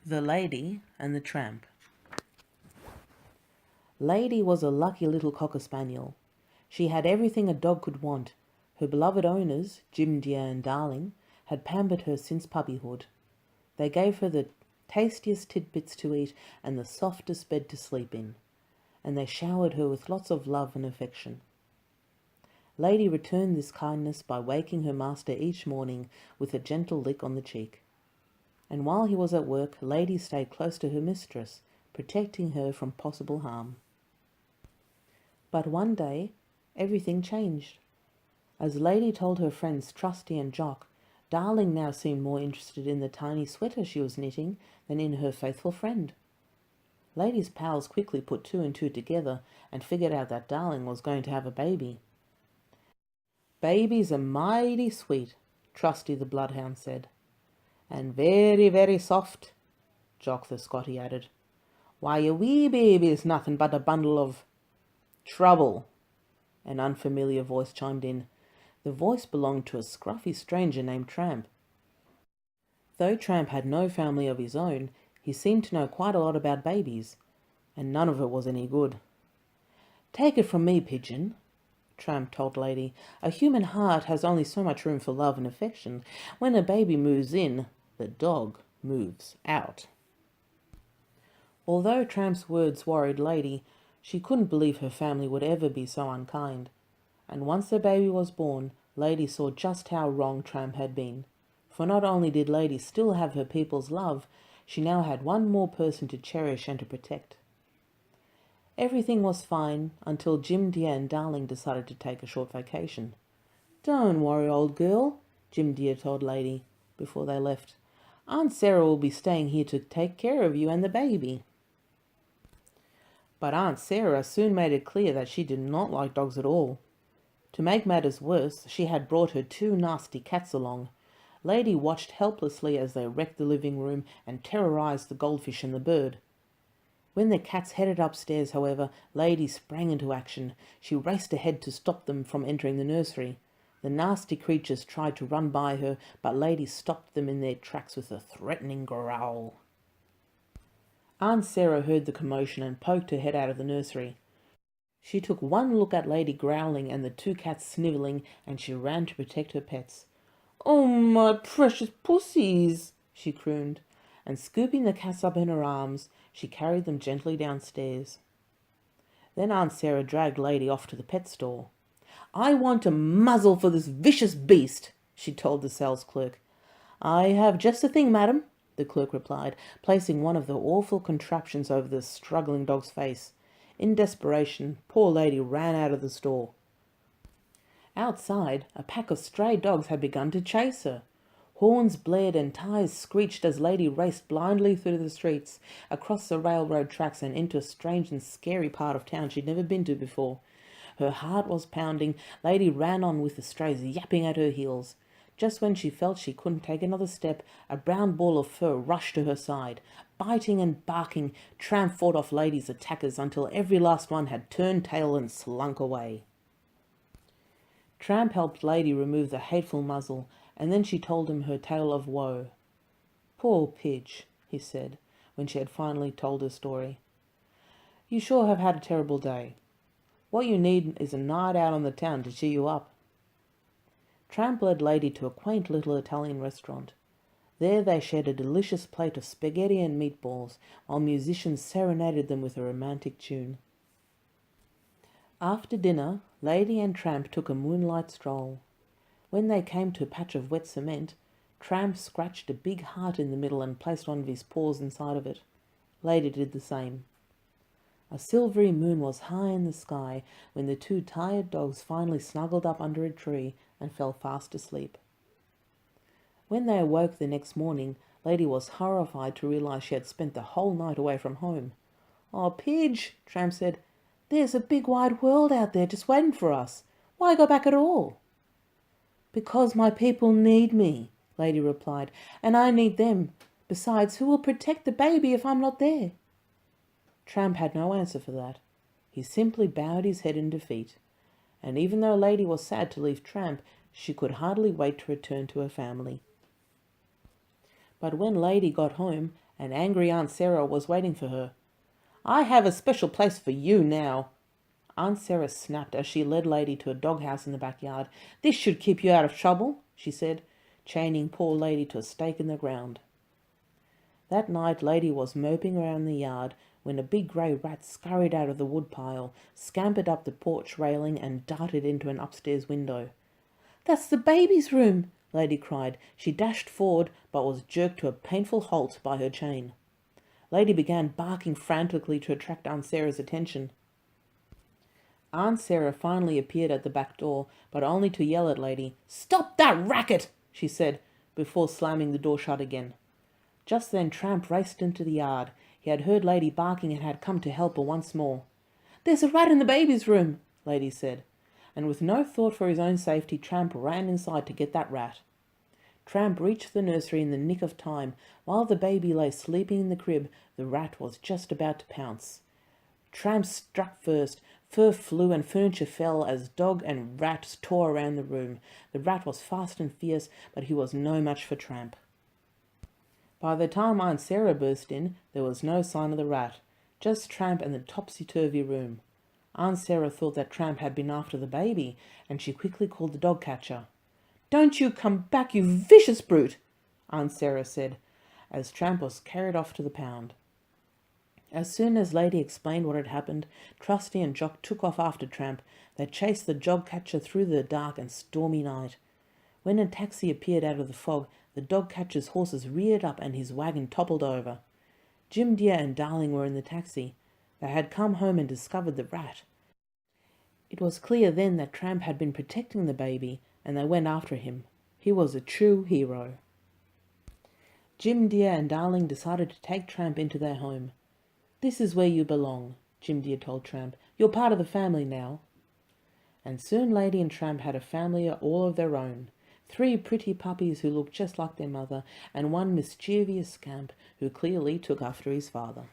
The Lady and the Tramp. Lady was a lucky little cocker spaniel. She had everything a dog could want. Her beloved owners, Jim Dear and Darling, had pampered her since puppyhood. They gave her the tastiest tidbits to eat and the softest bed to sleep in, and they showered her with lots of love and affection. Lady returned this kindness by waking her master each morning with a gentle lick on the cheek. And while he was at work, Lady stayed close to her mistress, protecting her from possible harm. But one day, everything changed. As Lady told her friends Trusty and Jock, Darling now seemed more interested in the tiny sweater she was knitting than in her faithful friend. Lady's pals quickly put two and two together and figured out that Darling was going to have a baby. "Babies are mighty sweet," Trusty the bloodhound said. "And very, very soft," Jock the Scotty added. "Why, a wee baby is nothing but a bundle of—" "Trouble," an unfamiliar voice chimed in. The voice belonged to a scruffy stranger named Tramp. Though Tramp had no family of his own, he seemed to know quite a lot about babies, and none of it was any good. "Take it from me, Pigeon," Tramp told Lady, "a human heart has only so much room for love and affection. When a baby moves in, the dog moves out." Although Tramp's words worried Lady, she couldn't believe her family would ever be so unkind. And once the baby was born, Lady saw just how wrong Tramp had been. For not only did Lady still have her people's love, she now had one more person to cherish and to protect. Everything was fine until Jim Dear and Darling decided to take a short vacation. "Don't worry, old girl," Jim Dear told Lady before they left. "Aunt Sarah will be staying here to take care of you and the baby." But Aunt Sarah soon made it clear that she did not like dogs at all. To make matters worse, she had brought her two nasty cats along. Lady watched helplessly as they wrecked the living room and terrorized the goldfish and the bird. When the cats headed upstairs, however, Lady sprang into action. She raced ahead to stop them from entering the nursery. The nasty creatures tried to run by her, but Lady stopped them in their tracks with a threatening growl. Aunt Sarah heard the commotion and poked her head out of the nursery. She took one look at Lady growling and the two cats snivelling, and she ran to protect her pets. "Oh, my precious pussies," she crooned, and scooping the cats up in her arms, she carried them gently downstairs. Then Aunt Sarah dragged Lady off to the pet store. "I want a muzzle for this vicious beast," she told the sales clerk. "I have just the thing, madam," the clerk replied, placing one of the awful contraptions over the struggling dog's face. In desperation, poor Lady ran out of the store. Outside, a pack of stray dogs had begun to chase her. Horns blared and tires screeched as Lady raced blindly through the streets, across the railroad tracks and into a strange and scary part of town she'd never been to before. Her heart was pounding. Lady ran on with the strays yapping at her heels. Just when she felt she couldn't take another step, a brown ball of fur rushed to her side. Biting and barking, Tramp fought off Lady's attackers until every last one had turned tail and slunk away. Tramp helped Lady remove the hateful muzzle, and then she told him her tale of woe. "Poor Pidge," he said, when she had finally told her story. "You sure have had a terrible day. What you need is a night out on the town to cheer you up." Tramp led Lady to a quaint little Italian restaurant. There they shared a delicious plate of spaghetti and meatballs, while musicians serenaded them with a romantic tune. After dinner, Lady and Tramp took a moonlight stroll. When they came to a patch of wet cement, Tramp scratched a big heart in the middle and placed one of his paws inside of it. Lady did the same. A silvery moon was high in the sky when the two tired dogs finally snuggled up under a tree and fell fast asleep. When they awoke the next morning, Lady was horrified to realize she had spent the whole night away from home. "Oh, Pidge," Tramp said, "there's a big wide world out there just waiting for us. Why go back at all?" "Because my people need me," Lady replied, "and I need them. Besides, who will protect the baby if I'm not there?" Tramp had no answer for that. He simply bowed his head in defeat. And even though Lady was sad to leave Tramp, she could hardly wait to return to her family. But when Lady got home and angry Aunt Sarah was waiting for her. "I have a special place for you now." Aunt Sarah snapped as she led Lady to a doghouse in the backyard. "This should keep you out of trouble," she said, chaining poor Lady to a stake in the ground. That night Lady was moping around the yard when a big grey rat scurried out of the woodpile, scampered up the porch railing, and darted into an upstairs window. "That's the baby's room!" Lady cried. She dashed forward, but was jerked to a painful halt by her chain. Lady began barking frantically to attract Aunt Sarah's attention. Aunt Sarah finally appeared at the back door, but only to yell at Lady. "Stop that racket!" she said, before slamming the door shut again. Just then Tramp raced into the yard. He had heard Lady barking and had come to help her once more. "There's a rat in the baby's room," Lady said, and with no thought for his own safety, Tramp ran inside to get that rat. Tramp reached the nursery in the nick of time. While the baby lay sleeping in the crib, the rat was just about to pounce. Tramp struck first. Fur flew and furniture fell as dog and rat tore around the room. The rat was fast and fierce, but he was no match for Tramp. By the time Aunt Sarah burst in, there was no sign of the rat, just Tramp and the topsy-turvy room. Aunt Sarah thought that Tramp had been after the baby, and she quickly called the dog catcher. "Don't you come back, you vicious brute!" Aunt Sarah said, as Tramp was carried off to the pound. As soon as Lady explained what had happened, Trusty and Jock took off after Tramp. They chased the dog catcher through the dark and stormy night. When a taxi appeared out of the fog, the dog catcher's horses reared up and his wagon toppled over. Jim Dear and Darling were in the taxi. They had come home and discovered the rat. It was clear then that Tramp had been protecting the baby, and they went after him. He was a true hero. Jim Dear and Darling decided to take Tramp into their home. "This is where you belong," Jim Dear told Tramp. "You're part of the family now." And soon Lady and Tramp had a family all of their own. 3 pretty puppies who looked just like their mother, and one mischievous scamp who clearly took after his father.